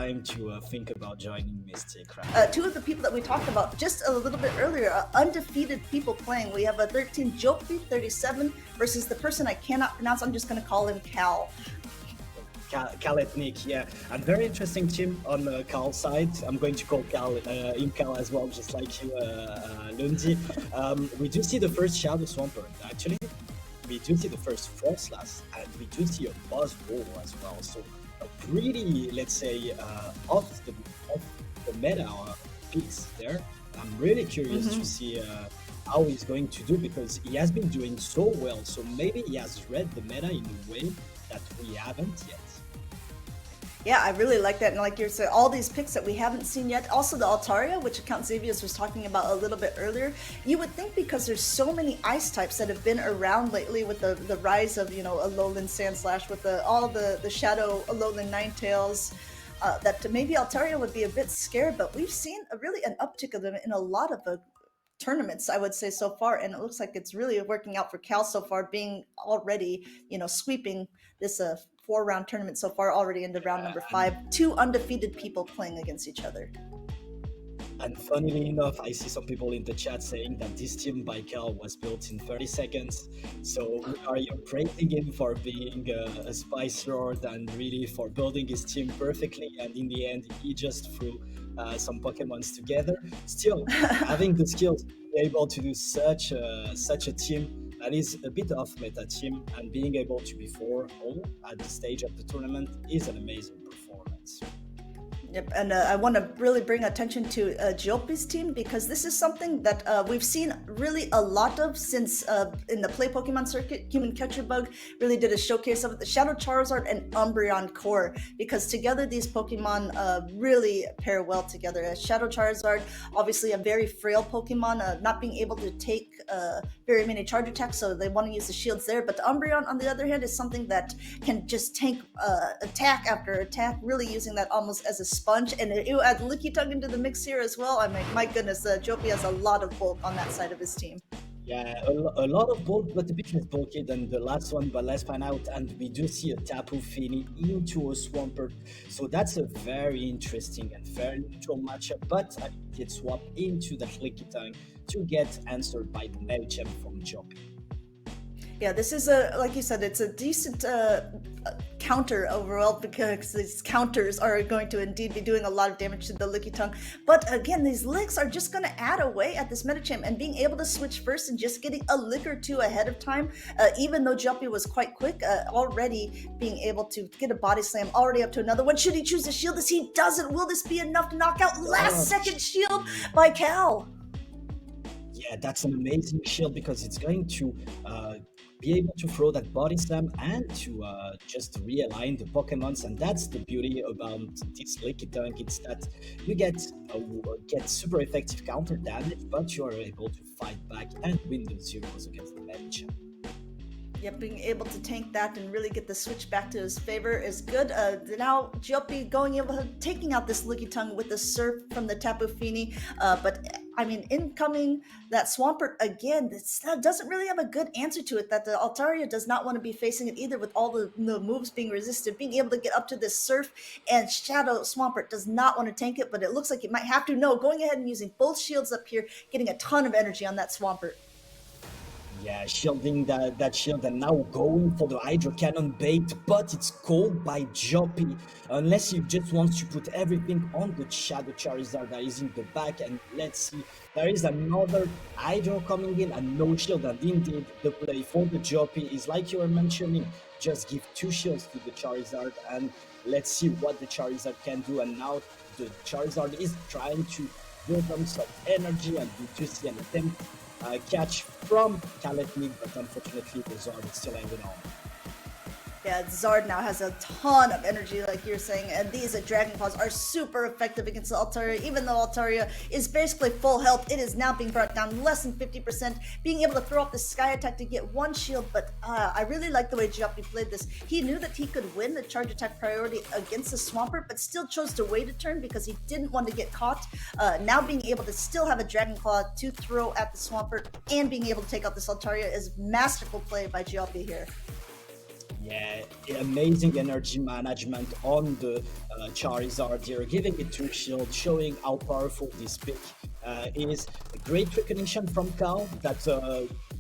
time to think about joining Mystic, right? Two of the people that we talked about just a little bit earlier, undefeated people playing. We have a 13Gioppy37 versus the person I cannot pronounce. I'm just going to call him Cal. Kaletnik, yeah, and very interesting team on Carl's side. I'm going to call him Cal as well, just like you, Lundi. We do see the first Shadow Swampert, actually. We do see the first Frostlass, and we do see a Boss Roll as well. So a pretty, let's say, off the meta piece there. I'm really curious to see how he's going to do, because he has been doing so well. So maybe he has read the meta in a way that we haven't yet. Yeah, I really like that. And like you're saying, all these picks that we haven't seen yet. Also the Altaria, which Count Xavius was talking about a little bit earlier. You would think, because there's so many ice types that have been around lately with the rise of, you know, Alolan Sandslash, with all the Shadow Alolan Ninetales, that maybe Altaria would be a bit scared. But we've seen really an uptick of them in a lot of tournaments, I would say, so far, and it looks like it's really working out for Cal so far, being already, you know, sweeping this 4-round tournament so far, already into round number 5. 2 undefeated people playing against each other. And funnily enough, I see some people in the chat saying that this team by Cal was built in 30 seconds. So are you praising him for being a Spice Lord and really for building his team perfectly? And in the end, he just threw some Pokemons together. Still, having the skills to be able to do such a team that is a bit off meta team, and being able to be 4-0 at the stage of the tournament is an amazing performance. Yep, and I want to really bring attention to Gioppy's team, because this is something that we've seen really a lot of since in the Play Pokemon circuit. Human Catcher Bug really did a showcase of it. The Shadow Charizard and Umbreon Core, because together these Pokemon really pair well together. Shadow Charizard, obviously a very frail Pokemon, not being able to take very many charge attacks, so they want to use the shields there. But the Umbreon, on the other hand, is something that can just tank attack after attack, really using that almost as a sponge. And you add Lickitung into the mix here as well. I mean, my goodness, Gioppy has a lot of bulk on that side of his team. Yeah, a lot of bulk, but a bit less bulky than the last one. But let's find out. And we do see a Tapu Fini into a Swampert. So that's a very interesting and very neutral matchup. But I did swap into the Lickitung to get answered by the Medicham from Gioppy. Yeah, this is like you said, it's a decent counter overall, because these counters are going to indeed be doing a lot of damage to the Lickitung. But again, these licks are just going to add away at this Medicham, and being able to switch first and just getting a lick or two ahead of time, even though Gioppy was quite quick, already being able to get a body slam already up to another one. Should he choose to shield this? He doesn't. Will this be enough to knock out last second shield by Cal? Yeah, that's an amazing shield, because it's going to be able to throw that body slam and to just realign the Pokemons. And that's the beauty about this Lickitung. It's that you get super effective counter damage, but you are able to fight back and win the zeros against the Medicham. Yep, being able to tank that and really get the switch back to his favor is good. Now Gioppy taking out this Lickitung with the Surf from the Tapu Fini, but I mean, incoming that Swampert again, this doesn't really have a good answer to it, that the Altaria does not want to be facing it either, with all the moves being resisted. Being able to get up to this Surf, and Shadow Swampert does not want to tank it, but it looks like it might have to. No, going ahead and using both shields up here, getting a ton of energy on that Swampert. Yeah, shielding that shield, and now going for the Hydro Cannon bait, but it's called by Gioppy. Unless he just wants to put everything on the Shadow Charizard that is in the back. And let's see, there is another Hydro coming in and no shield. And indeed, the play for the Gioppy is like you were mentioning, just give 2 shields to the Charizard, and let's see what the Charizard can do. And now the Charizard is trying to build on some energy, and we do see an attempt catch from Kaletnik, but unfortunately the Zard is still hanging on. Yeah, Zard now has a ton of energy, like you're saying, and these Dragon Claws are super effective against the Altaria. Even though Altaria is basically full health, it is now being brought down less than 50%, being able to throw up the Sky Attack to get 1 shield. But I really like the way Gioppy played this. He knew that he could win the charge attack priority against the Swampert, but still chose to wait a turn because he didn't want to get caught. Now being able to still have a Dragon Claw to throw at the Swampert and being able to take out this Altaria is masterful play by Gioppy here. Yeah, amazing energy management on the Charizard here, giving it two shield, showing how powerful this pick is. A great recognition from Cal that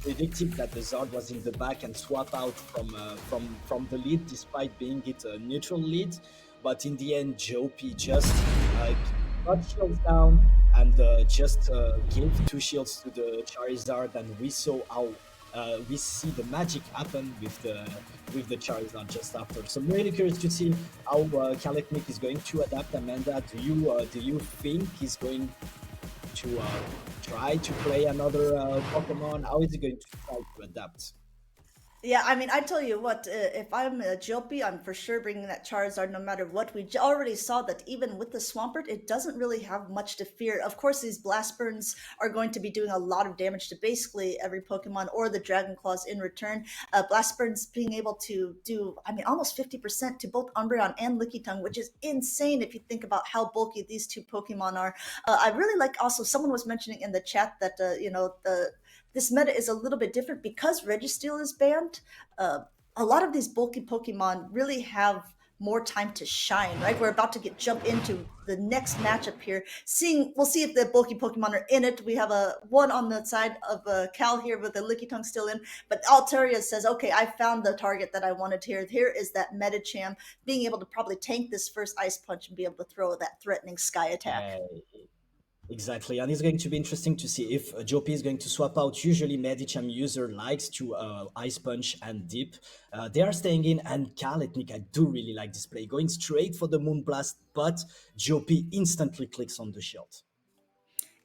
predicted that the Zard was in the back and swap out from the lead, despite being it a neutral lead. But in the end, Jopi just got shields down and just gave two shields to the Charizard, and we saw how we see the magic happen with the Charizard just after. So I'm really curious to see how Kaletnik is going to adapt. Amanda, do you think he's going to try to play another Pokemon? How is he going to try to adapt? Yeah, I mean, I tell you what, if I'm a Jilpy, I'm for sure bringing that Charizard no matter what. We already saw that even with the Swampert, it doesn't really have much to fear. Of course, these Blast Burns are going to be doing a lot of damage to basically every Pokemon or the Dragon Claws in return. Blast Burns being able to do, I mean, almost 50% to both Umbreon and Lickitung, which is insane if you think about how bulky these two Pokemon are. I really like also, someone was mentioning in the chat that, this meta is a little bit different because Registeel is banned. A lot of these bulky Pokemon really have more time to shine, right? We're about to jump into the next matchup here. We'll see if the bulky Pokemon are in it. We have a one on the side of Cal here with the Lickitung still in, but Altaria says, "Okay, I found the target that I wanted here. Here is that Medicham being able to probably tank this first Ice Punch and be able to throw that threatening Sky Yeah, attack." exactly. And it's going to be interesting to see if Jopi is going to swap out. Usually, Medicham user likes to Ice Punch and Dip. They are staying in, and Kaletnik, I do really like this play. Going straight for the Moonblast, but Jopi instantly clicks on the shield.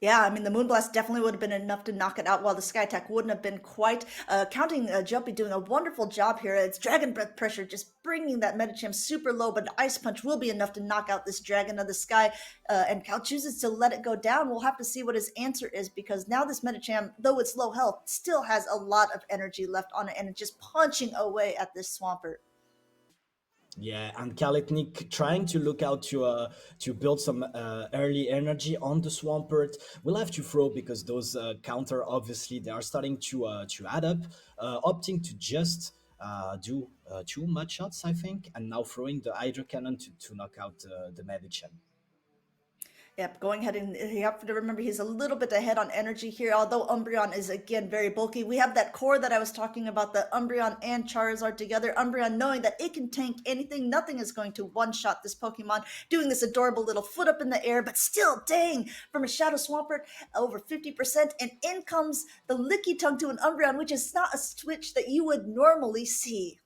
Yeah, I mean, the Moonblast definitely would have been enough to knock it out, while the Sky Attack wouldn't have been quite. Counting Jumpy doing a wonderful job here. It's Dragon Breath pressure, just bringing that Medicham super low, but Ice Punch will be enough to knock out this Dragon of the Sky. And Cal chooses to let it go down. We'll have to see what his answer is, because now this Medicham, though it's low health, still has a lot of energy left on it, and it's just punching away at this Swampert. Yeah, and Kaletnik trying to look out to build some early energy on the Swampert. We'll have to throw because those counter obviously they are starting to add up. Opting to just do two mud shots, I think, and now throwing the Hydro Cannon to knock out the Medicham. Yep, going ahead, and you have to remember he's a little bit ahead on energy here, although Umbreon is again very bulky. We have that core that I was talking about, the Umbreon and Charizard together. Umbreon knowing that it can tank anything, nothing is going to one-shot this Pokemon, doing this adorable little foot up in the air, but still, dang, from a Shadow Swampert, over 50%, and in comes the Lickitung to an Umbreon, which is not a switch that you would normally see.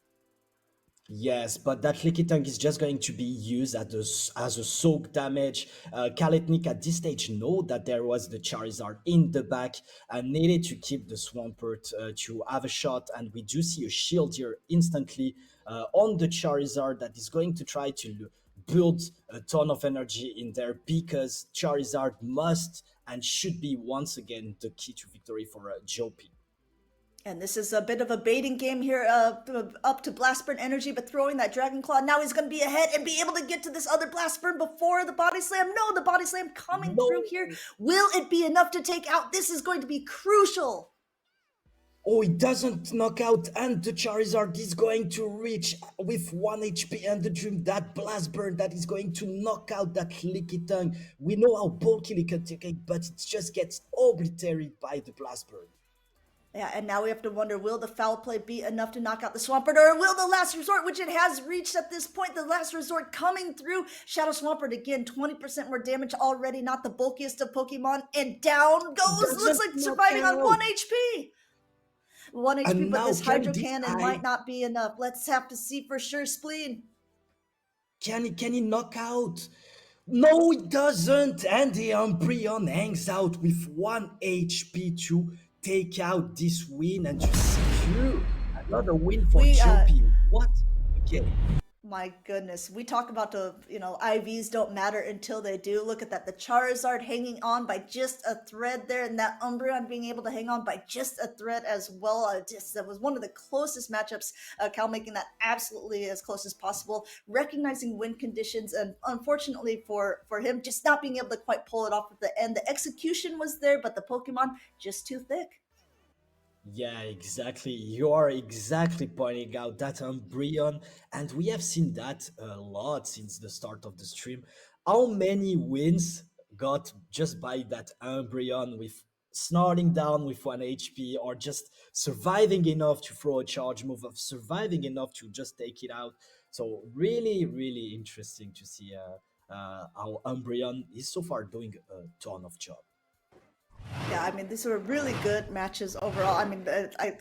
Yes, but that Lickitung is just going to be used as a soak damage. Kaletnik at this stage know that there was the Charizard in the back and needed to keep the Swampert to have a shot. And we do see a shield here instantly on the Charizard that is going to try to build a ton of energy in there because Charizard must and should be once again the key to victory for Jopi. And this is a bit of a baiting game here, up to Blastburn energy, but throwing that Dragon Claw. Now he's going to be ahead and be able to get to this other Blastburn before the Body Slam. No, the Body Slam coming through No. here. Will it be enough to take out? This is going to be crucial. Oh, it doesn't knock out, and the Charizard is going to reach with 1 HP and the Dream that Blast Burn that is going to knock out that Lickitung. We know how bulky Lickitung is, but it just gets obliterated by the Blast Burn. Yeah, and now we have to wonder, will the foul play be enough to knock out the Swampert, or will the last resort, which it has reached at this point, the last resort coming through? Shadow Swampert again, 20% more damage already, not the bulkiest of Pokemon, and down It goes, looks doesn't like knock surviving on out. 1 HP. 1 HP, And but now, this can Hydro this Cannon guy might not be enough. Let's have to see for sure, Spleen. can he knock out? No, it doesn't. And the Umbreon hangs out with 1 HP to take out this win and to secure another win for We Jopi. What a game. My goodness, we talk about IVs don't matter until they do. Look at that, the Charizard hanging on by just a thread there, and that Umbreon being able to hang on by just a thread as well. That was one of the closest matchups. Cal making that absolutely as close as possible, recognizing win conditions, and unfortunately for him, just not being able to quite pull it off at the end. The execution was there, but the Pokemon just too thick. Yeah, exactly. You are exactly pointing out that Umbreon, and we have seen that a lot since the start of the stream. How many wins got just by that Umbreon with snorting down with 1 HP or just surviving enough to throw a charge move, of surviving enough to just take it out. So really, really interesting to see how Umbreon is so far doing a ton of job. Yeah, I mean, these were really good matches overall. I mean,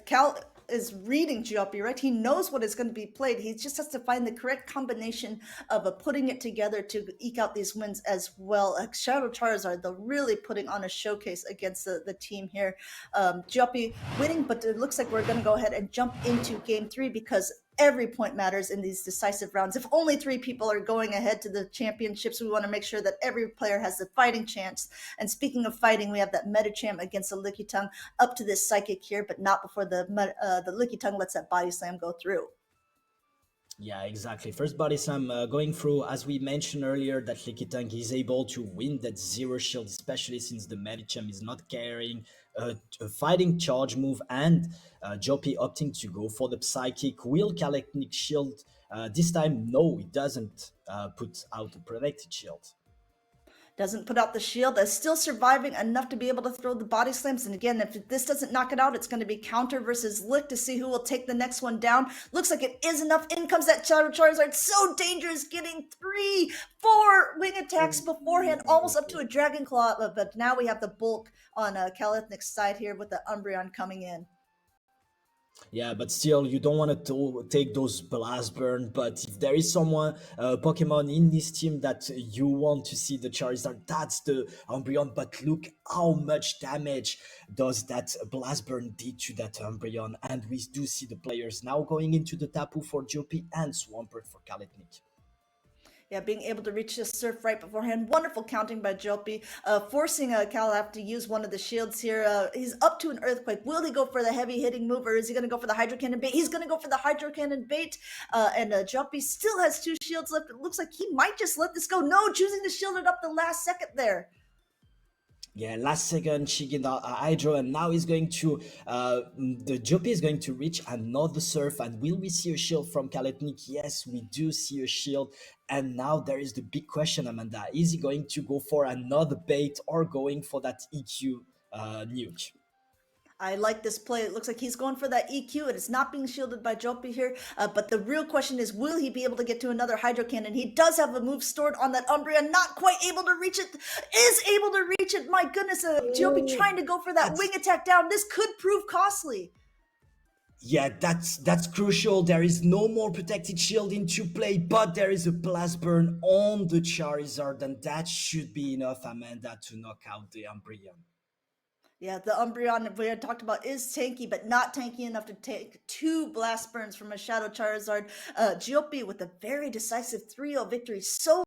Cal is reading Gioppy, right? He knows what is going to be played. He just has to find the correct combination of putting it together to eke out these wins as well. Shadow Charizard, though, really putting on a showcase against the team here. Gioppy winning, but it looks like we're going to go ahead and jump into game three because every point matters in these decisive rounds. If only three people are going ahead to the championships, we want to make sure that every player has the fighting chance. And speaking of fighting, we have that Medicham against the Lickitung up to this Psychic here, but not before the Lickitung lets that Body Slam go through. Yeah, exactly. First body slam going through, as we mentioned earlier, that Lickitung is able to win that zero shield, especially since the Medicham is not carrying a fighting charge move, and Joppy opting to go for the Psychic. Will Kalechnik shield this time? No, it doesn't put out a protected shield. Doesn't put out the shield, is still surviving enough to be able to throw the body slams. And again, if this doesn't knock it out, it's going to be counter versus lick to see who will take the next one down. Looks like it is enough. In comes that Shadow Charizard. So dangerous, getting 3, 4 wing attacks beforehand, almost up to a Dragon Claw. But now we have the bulk on Kalethnik's side here with the Umbreon coming in. Yeah, but still, you don't want to take those blast burn. But if there is someone, Pokemon in this team that you want to see the Charizard, that's the Umbreon. But look how much damage does that blast burn did to that Umbreon, and we do see the players now going into the Tapu for Joppy and Swampert for Kaletnik. Yeah, being able to reach the surf right beforehand. Wonderful counting by Joppy, forcing Calaf to use one of the shields here. He's up to an Earthquake. Will he go for the heavy hitting move, or is he going to go for the Hydro Cannon bait? He's going to go for the Hydro Cannon bait. And Joppy still has 2 shields left. It looks like he might just let this go. No, choosing to shield it up the last second there. Yeah, last second Shigin Hydro, and now he's going to the Joppy is going to reach another surf. And will we see a shield from Kaletnik? Yes, we do see a shield. And now there is the big question, Amanda. Is he going to go for another bait or going for that EQ nuke? I like this play. It looks like he's going for that EQ. It is not being shielded by Joppy here. But the real question is, will he be able to get to another Hydro Cannon? He does have a move stored on that Umbreon. Not quite able to reach it. Is able to reach it. My goodness, Joppy trying to go for that That's wing attack down. This could prove costly. Yeah, that's crucial. There is no more protected shield into play, but there is a blast burn on the Charizard, and that should be enough, Amanda, to knock out the Umbreon. Yeah, the Umbreon we had talked about is tanky, but not tanky enough to take 2 blast burns from a Shadow Charizard. Joppy with a very decisive 3-0 victory. So